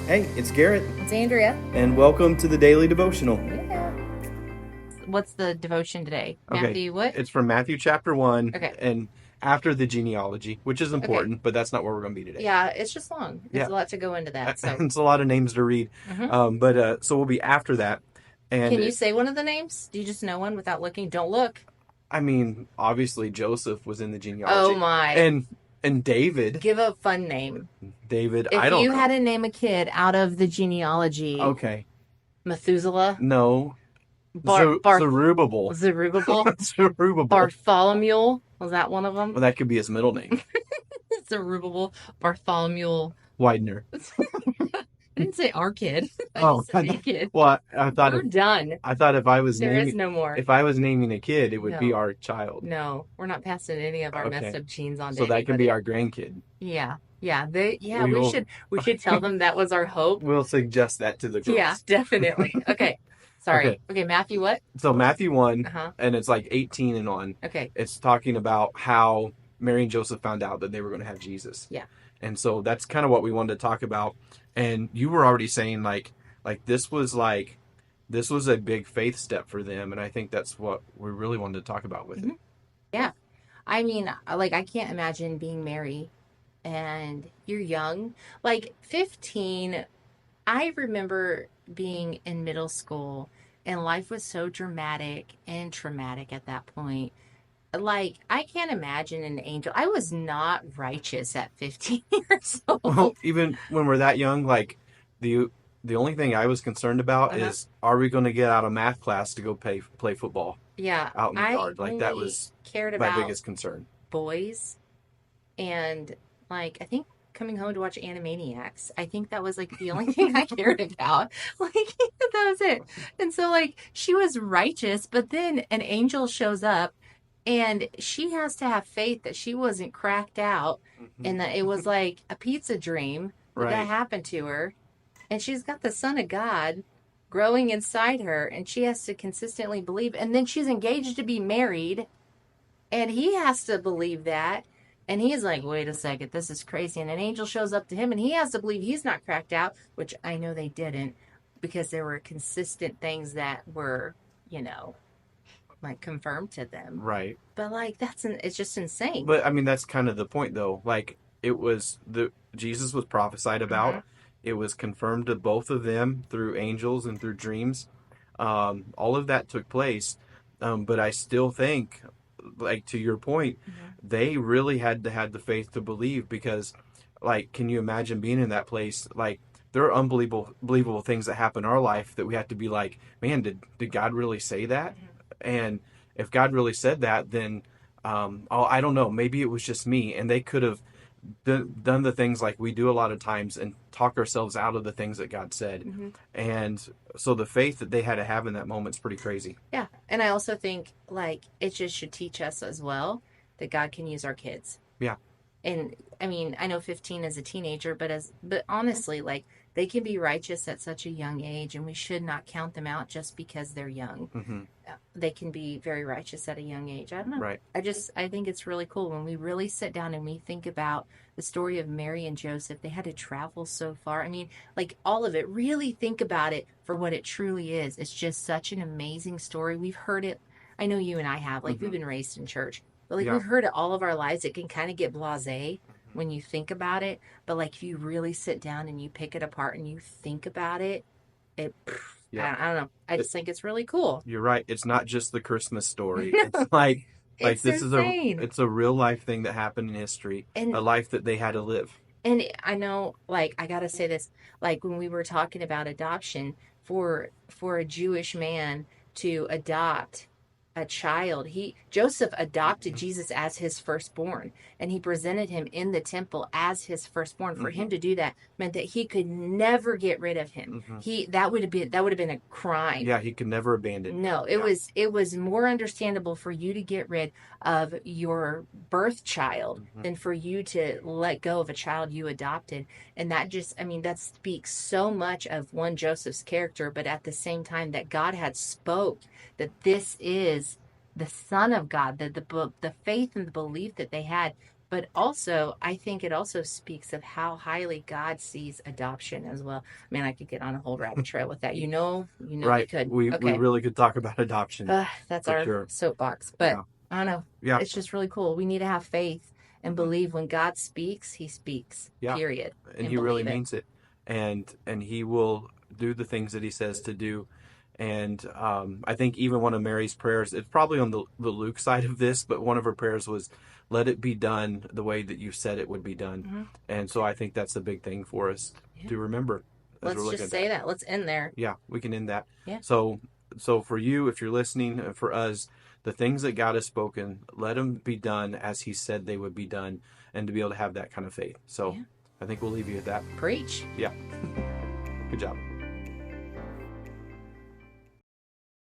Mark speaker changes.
Speaker 1: Hey, it's Garrett,
Speaker 2: It's Andrea.
Speaker 1: and welcome to the Daily Devotional.
Speaker 2: Yeah. What's the devotion today?
Speaker 1: Okay,
Speaker 2: Matthew, what?
Speaker 1: it's from Matthew chapter 1
Speaker 2: Okay.
Speaker 1: and after the genealogy, which is
Speaker 2: Okay.
Speaker 1: important, but that's not where we're going to be today.
Speaker 2: Yeah, it's just long. It's
Speaker 1: Yeah,
Speaker 2: a lot to go into that. So,
Speaker 1: it's a lot of names to read,
Speaker 2: hmm
Speaker 1: but we'll be after that.
Speaker 2: can you
Speaker 1: And
Speaker 2: say one of the names? Do you just know one without looking? Don't look.
Speaker 1: I mean, obviously Joseph was in the
Speaker 2: Oh
Speaker 1: genealogy,
Speaker 2: my.
Speaker 1: and David,
Speaker 2: Give a fun name.
Speaker 1: I
Speaker 2: If
Speaker 1: don't
Speaker 2: you had
Speaker 1: know.
Speaker 2: to name a kid out of the genealogy,
Speaker 1: Okay,
Speaker 2: Methuselah,
Speaker 1: no,
Speaker 2: Bar Bar
Speaker 1: Zerubbabel,
Speaker 2: Zerubbabel,
Speaker 1: Zerubbabel.
Speaker 2: Bartholomew, was that one of them?
Speaker 1: Well, that could be his middle name,
Speaker 2: Zerubbabel, Bartholomew.
Speaker 1: Widener.
Speaker 2: I didn't say our kid. I
Speaker 1: Oh,
Speaker 2: just said a kid.
Speaker 1: well, I thought
Speaker 2: We're done.
Speaker 1: I thought
Speaker 2: There is no more.
Speaker 1: if I was naming a kid, it would be
Speaker 2: No,
Speaker 1: our child.
Speaker 2: no, we're not passing any of our messed
Speaker 1: Okay.
Speaker 2: up genes on to
Speaker 1: So that can be
Speaker 2: anybody.
Speaker 1: our grandkid.
Speaker 2: Yeah, yeah, they, yeah.
Speaker 1: We will
Speaker 2: We should tell them that was our hope.
Speaker 1: we'll suggest that to the
Speaker 2: Yeah,
Speaker 1: girls.
Speaker 2: definitely. Okay, sorry.
Speaker 1: Okay.
Speaker 2: Okay, Matthew, what?
Speaker 1: So Matthew 1
Speaker 2: Uh-huh.
Speaker 1: and it's like 18 and on.
Speaker 2: Okay.
Speaker 1: It's talking about how Mary and Joseph found out that they were going to have Jesus.
Speaker 2: Yeah.
Speaker 1: And so that's kind of what we wanted to talk about. And you were already saying like this was a big faith step for them, and I think that's what we really wanted to talk about with it.
Speaker 2: hmm Yeah. I mean, like, I can't imagine being Mary and you're young. Like 15, I remember being in middle school and life was so dramatic and traumatic at that point. Like, I can't imagine an angel. I was not righteous at 15 years
Speaker 1: Well,
Speaker 2: old.
Speaker 1: even when we're that young, like the the only thing I was concerned about
Speaker 2: Uh-huh.
Speaker 1: is are we going to get out of math class to go play football
Speaker 2: Yeah,
Speaker 1: out in the
Speaker 2: I
Speaker 1: yard? Like that
Speaker 2: only
Speaker 1: was
Speaker 2: cared
Speaker 1: my
Speaker 2: about
Speaker 1: biggest concern.
Speaker 2: boys and, like, I think coming home to watch Animaniacs. I think that was like the only thing I cared about. Like, that was it. And so, like, she was righteous, but then an angel shows up and she has to have faith that she wasn't cracked out
Speaker 1: Hmm.
Speaker 2: and that it was like a pizza dream that
Speaker 1: Right.
Speaker 2: happened to her. And she's got the Son of God growing inside her, and she has to consistently believe. And then she's engaged to be married, and he has to believe that. And he's like, wait a second, this is crazy. And an angel shows up to him, and he has to believe he's not cracked out, which I know they didn't because there were consistent things that were, you know, like confirmed to them.
Speaker 1: Right.
Speaker 2: But like, it's just insane.
Speaker 1: But I mean that's kind of the point though. Like it was the Jesus was prophesied
Speaker 2: Mm-hmm.
Speaker 1: about. It was confirmed to both of them through angels and through dreams. All of that took place. But I still think, like to your point,
Speaker 2: Mm-hmm.
Speaker 1: they really had to have the faith to believe because, like, can you imagine being in that place? Like, there are believable things that happen in our life that we have to be like, man, did God really say that?
Speaker 2: Mm-hmm.
Speaker 1: And if God really said that, then I don't know, maybe it was just me, and they could have done the things like we do a lot of times and talk ourselves out of the things that God said.
Speaker 2: Mm-hmm.
Speaker 1: And so the faith that they had to have in that moment is pretty crazy.
Speaker 2: Yeah. And I also think like it just should teach us as well that God can use our kids.
Speaker 1: Yeah.
Speaker 2: And I mean, I know 15 is a teenager, but honestly, like they can be righteous at such a young age and we should not count them out just because they're young.
Speaker 1: Hmm.
Speaker 2: They can be very righteous at a young age. I don't know.
Speaker 1: Right.
Speaker 2: I think it's really cool when we really sit down and we think about the story of Mary and Joseph. They had to travel so far. I mean, like all of it, really think about it for what it truly is. It's just such an amazing story. We've heard it. I know you and I have, like, we've
Speaker 1: Hmm.
Speaker 2: been raised in church, but like
Speaker 1: Yeah.
Speaker 2: we've heard it all of our lives. It can kind of get blasé when you think about it. But like if you really sit down and you pick it apart and you think about it, it,
Speaker 1: Yeah.
Speaker 2: I don't know. I
Speaker 1: It,
Speaker 2: just think it's really cool.
Speaker 1: you're right. It's not just the Christmas story. It's
Speaker 2: No,
Speaker 1: like
Speaker 2: it's
Speaker 1: this is a
Speaker 2: insane.
Speaker 1: it's a real life thing that happened in history,
Speaker 2: And
Speaker 1: a life that they had to live.
Speaker 2: and I know, like, I gotta say this, like when we were talking about adoption, for a Jewish man to adopt a child, he Joseph adopted Jesus as his firstborn, and he presented him in the temple as his firstborn. For
Speaker 1: Hmm.
Speaker 2: him to do that meant that he could never get rid of him.
Speaker 1: Hmm.
Speaker 2: He that would have been a crime.
Speaker 1: Yeah, he could never abandon him.
Speaker 2: No,
Speaker 1: Yeah.
Speaker 2: it was more understandable for you to get rid of your birth child
Speaker 1: Hmm.
Speaker 2: than for you to let go of a child you adopted. And that just, I mean, that speaks so much of one Joseph's character, but at the same time that God had spoke that this is the Son of God, the faith and the belief that they had. But also, I think it also speaks of how highly God sees adoption as well. Man, I could get on a whole rabbit trail with that. We
Speaker 1: Right.
Speaker 2: could.
Speaker 1: We
Speaker 2: Okay.
Speaker 1: really could talk about adoption
Speaker 2: That's
Speaker 1: for
Speaker 2: our
Speaker 1: sure.
Speaker 2: soapbox. But
Speaker 1: Yeah.
Speaker 2: I don't know.
Speaker 1: Yeah.
Speaker 2: It's just really cool. We need to have faith and believe when God speaks, he speaks.
Speaker 1: Yeah.
Speaker 2: Period.
Speaker 1: And
Speaker 2: And
Speaker 1: he really
Speaker 2: believe it.
Speaker 1: means it. And he will do the things that he says to do. And I think even one of Mary's prayers, it's probably on the Luke side of this, but one of her prayers was, let it be done the way that you said it would be done.
Speaker 2: Mm-hmm.
Speaker 1: And so I think that's a big thing for us
Speaker 2: Yeah.
Speaker 1: to remember as we're
Speaker 2: Let's
Speaker 1: looking
Speaker 2: just
Speaker 1: at
Speaker 2: say
Speaker 1: that.
Speaker 2: that. Let's end there.
Speaker 1: Yeah, we can end that.
Speaker 2: Yeah.
Speaker 1: So for you, if you're listening, for us, the things that God has spoken, let them be done as he said they would be done, and to be able to have that kind of faith. So
Speaker 2: Yeah.
Speaker 1: I think we'll leave you at that.
Speaker 2: Preach.
Speaker 1: Yeah. Good job.